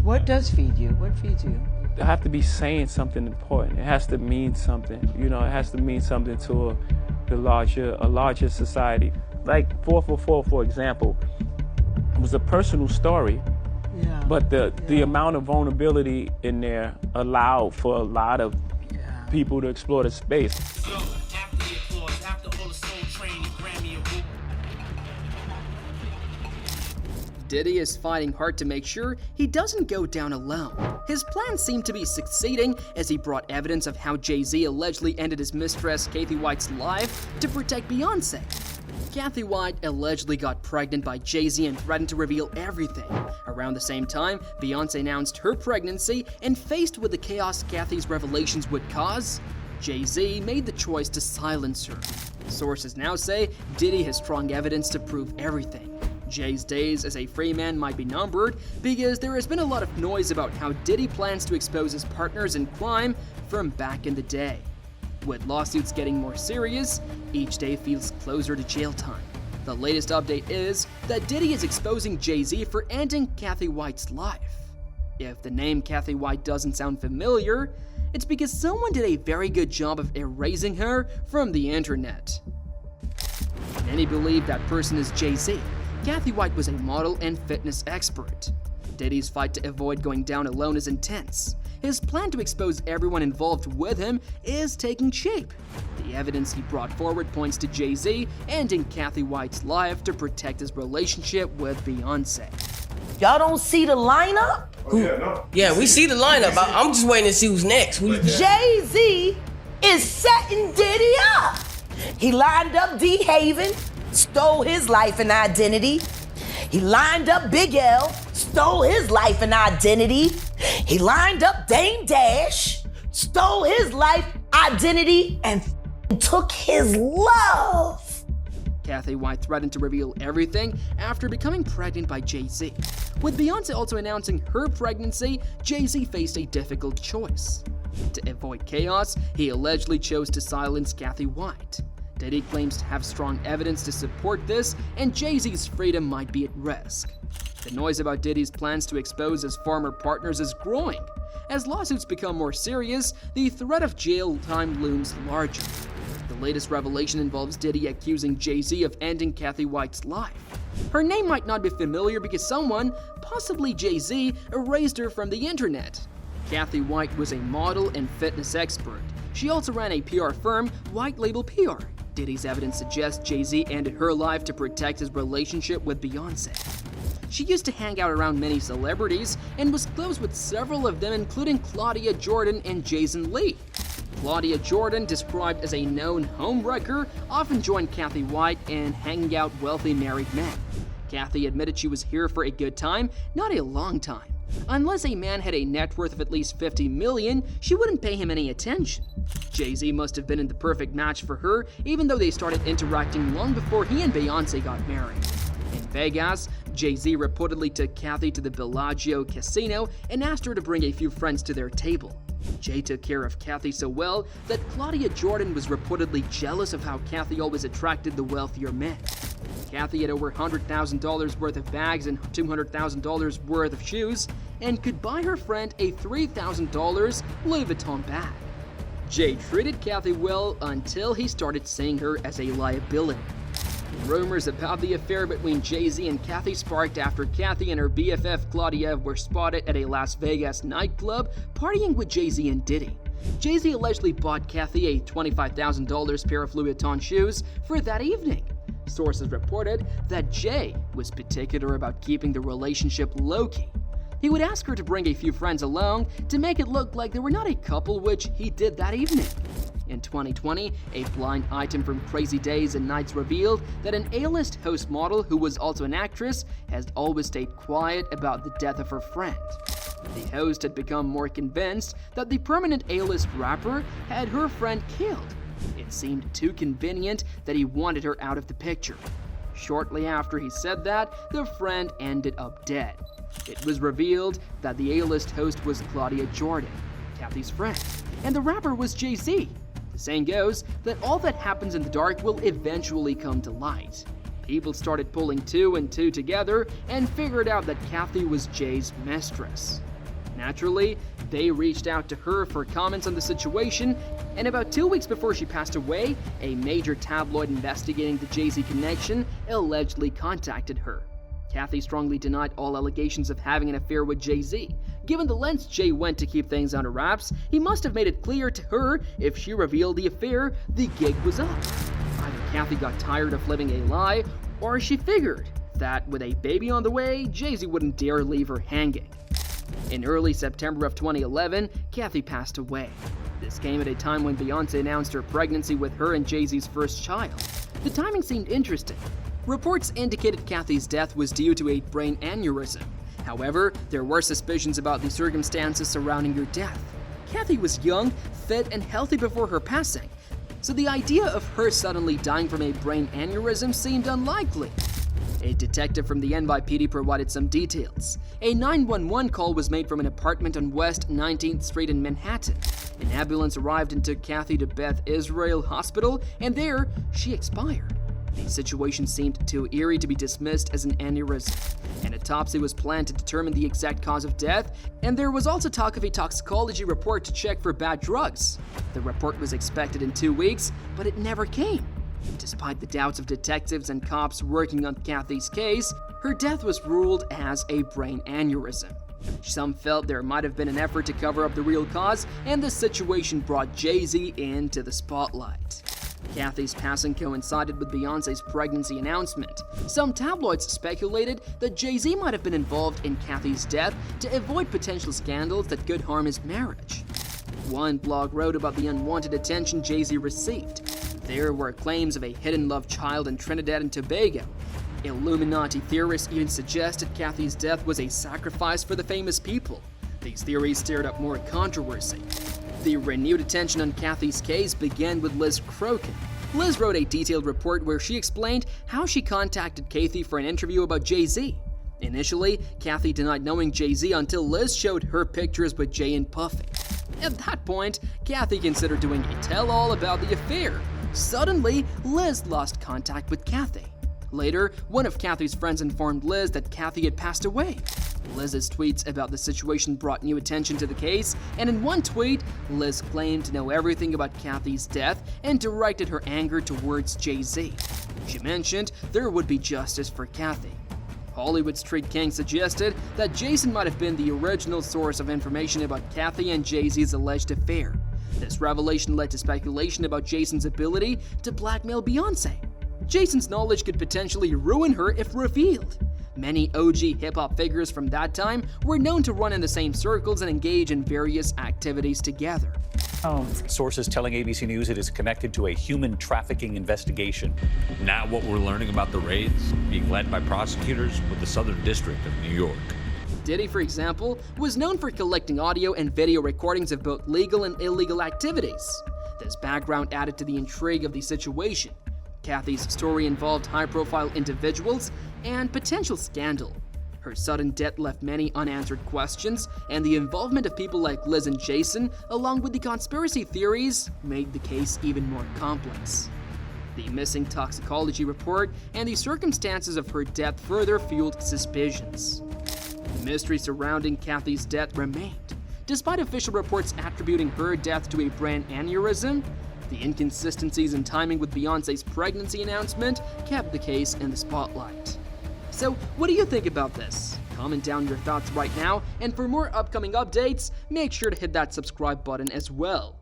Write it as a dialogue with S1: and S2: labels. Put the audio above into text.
S1: What does feed you? What feeds you?
S2: I have to be saying something important. It has to mean something. You know, it has to mean something to a larger society. Like 444, for example, was a personal story.
S1: Yeah.
S2: But the amount of vulnerability in there allowed for a lot of people to explore the space.
S3: Diddy is fighting hard to make sure he doesn't go down alone. His plans seem to be succeeding as he brought evidence of how Jay-Z allegedly ended his mistress Kathy White's life to protect Beyonce. Kathy White allegedly got pregnant by Jay-Z and threatened to reveal everything. Around the same time, Beyonce announced her pregnancy, and faced with the chaos Kathy's revelations would cause, Jay-Z made the choice to silence her. Sources now say Diddy has strong evidence to prove everything. Jay's days as a free man might be numbered because there has been a lot of noise about how Diddy plans to expose his partners in crime from back in the day. With lawsuits getting more serious, each day feels closer to jail time. The latest update is that Diddy is exposing Jay-Z for ending Kathy White's life. If the name Kathy White doesn't sound familiar, it's because someone did a very good job of erasing her from the internet. Many believe that person is Jay-Z. Kathy White was a model and fitness expert. Diddy's fight to avoid going down alone is intense. His plan to expose everyone involved with him is taking shape. The evidence he brought forward points to Jay-Z ending Kathy White's life to protect his relationship with Beyonce.
S4: Y'all don't see the lineup?
S5: Yeah, we see the lineup. I'm just waiting to see who's next.
S4: Jay-Z is setting Diddy up. He lined up D. Haven, stole his life and identity. He lined up Big L, stole his life and identity. He lined up Dame Dash, stole his life, identity, and took his love.
S3: Kathy White threatened to reveal everything after becoming pregnant by Jay-Z. With Beyonce also announcing her pregnancy, Jay-Z faced a difficult choice. To avoid chaos, he allegedly chose to silence Kathy White. Diddy claims to have strong evidence to support this, and Jay-Z's freedom might be at risk. The noise about Diddy's plans to expose his former partners is growing. As lawsuits become more serious, the threat of jail time looms larger. The latest revelation involves Diddy accusing Jay-Z of ending Kathy White's life. Her name might not be familiar because someone, possibly Jay-Z, erased her from the internet. Kathy White was a model and fitness expert. She also ran a PR firm, White Label PR. Diddy's evidence suggests Jay-Z ended her life to protect his relationship with Beyonce. She used to hang out around many celebrities and was close with several of them, including Claudia Jordan and Jason Lee. Claudia Jordan, described as a known homewrecker, often joined Kathy White in hanging out wealthy married men. Kathy admitted she was here for a good time, not a long time. Unless a man had a net worth of at least $50 million, she wouldn't pay him any attention. Jay-Z must have been in the perfect match for her, even though they started interacting long before he and Beyonce got married. In Vegas, Jay-Z reportedly took Kathy to the Bellagio casino and asked her to bring a few friends to their table. Jay took care of Kathy so well that Claudia Jordan was reportedly jealous of how Kathy always attracted the wealthier men. Kathy had over $100,000 worth of bags and $200,000 worth of shoes, and could buy her friend a $3,000 Louis Vuitton bag. Jay treated Kathy well until he started seeing her as a liability. Rumors about the affair between Jay-Z and Kathy sparked after Kathy and her BFF Claudia were spotted at a Las Vegas nightclub partying with Jay-Z and Diddy. Jay-Z allegedly bought Kathy a $25,000 pair of Louis Vuitton shoes for that evening. Sources reported that Jay was particular about keeping the relationship low-key. He would ask her to bring a few friends along to make it look like they were not a couple, which he did that evening. In 2020, a blind item from Crazy Days and Nights revealed that an A-list host model who was also an actress has always stayed quiet about the death of her friend. The host had become more convinced that the prominent A-list rapper had her friend killed. It seemed too convenient that he wanted her out of the picture. Shortly after he said that, the friend ended up dead. It was revealed that the A-list host was Claudia Jordan, Kathy's friend, and the rapper was Jay-Z. The saying goes that all that happens in the dark will eventually come to light. People started pulling two and two together and figured out that Kathy was Jay's mistress. Naturally, they reached out to her for comments on the situation, and about 2 weeks before she passed away, a major tabloid investigating the Jay-Z connection allegedly contacted her. Kathy strongly denied all allegations of having an affair with Jay-Z. Given the lengths Jay went to keep things under wraps, he must have made it clear to her if she revealed the affair, the gig was up. Either Kathy got tired of living a lie, or she figured that with a baby on the way, Jay-Z wouldn't dare leave her hanging. In early September of 2011, Kathy passed away. This came at a time when Beyonce announced her pregnancy with her and Jay-Z's first child. The timing seemed interesting. Reports indicated Kathy's death was due to a brain aneurysm. However, there were suspicions about the circumstances surrounding her death. Kathy was young, fit, and healthy before her passing, so the idea of her suddenly dying from a brain aneurysm seemed unlikely. A detective from the NYPD provided some details. A 911 call was made from an apartment on West 19th Street in Manhattan. An ambulance arrived and took Kathy to Beth Israel Hospital, and there, she expired. The situation seemed too eerie to be dismissed as an aneurysm. An autopsy was planned to determine the exact cause of death, and there was also talk of a toxicology report to check for bad drugs. The report was expected in 2 weeks, but it never came. Despite the doubts of detectives and cops working on Kathy's case, her death was ruled as a brain aneurysm. Some felt there might have been an effort to cover up the real cause, and the situation brought Jay-Z into the spotlight. Kathy's passing coincided with Beyonce's pregnancy announcement. Some tabloids speculated that Jay-Z might have been involved in Kathy's death to avoid potential scandals that could harm his marriage. One blog wrote about the unwanted attention Jay-Z received. There were claims of a hidden love child in Trinidad and Tobago. Illuminati theorists even suggested Kathy's death was a sacrifice for the famous people. These theories stirred up more controversy. The renewed attention on Kathy's case began with Liz Crokin. Liz wrote a detailed report where she explained how she contacted Kathy for an interview about Jay-Z. Initially, Kathy denied knowing Jay-Z until Liz showed her pictures with Jay and Puffy. At that point, Kathy considered doing a tell-all about the affair. Suddenly, Liz lost contact with Kathy. Later, one of Kathy's friends informed Liz that Kathy had passed away. Liz's tweets about the situation brought new attention to the case, and in one tweet, Liz claimed to know everything about Kathy's death and directed her anger towards Jay-Z. She mentioned there would be justice for Kathy. Hollywood Street King suggested that Jason might have been the original source of information about Kathy and Jay-Z's alleged affair. This revelation led to speculation about Jason's ability to blackmail Beyonce. Jason's knowledge could potentially ruin her if revealed. Many OG hip-hop figures from that time were known to run in the same circles and engage in various activities together.
S6: Sources telling ABC News it is connected to a human trafficking investigation.
S7: Now what we're learning about the raids being led by prosecutors with the Southern District of New York.
S3: Diddy, for example, was known for collecting audio and video recordings of both legal and illegal activities. This background added to the intrigue of the situation. Kathy's story involved high-profile individuals and potential scandal. Her sudden death left many unanswered questions, and the involvement of people like Liz and Jason, along with the conspiracy theories, made the case even more complex. The missing toxicology report and the circumstances of her death further fueled suspicions. The mystery surrounding Kathy's death remained. Despite official reports attributing her death to a brain aneurysm, the inconsistencies in timing with Beyonce's pregnancy announcement kept the case in the spotlight. So, what do you think about this? Comment down your thoughts right now, and for more upcoming updates, make sure to hit that subscribe button as well.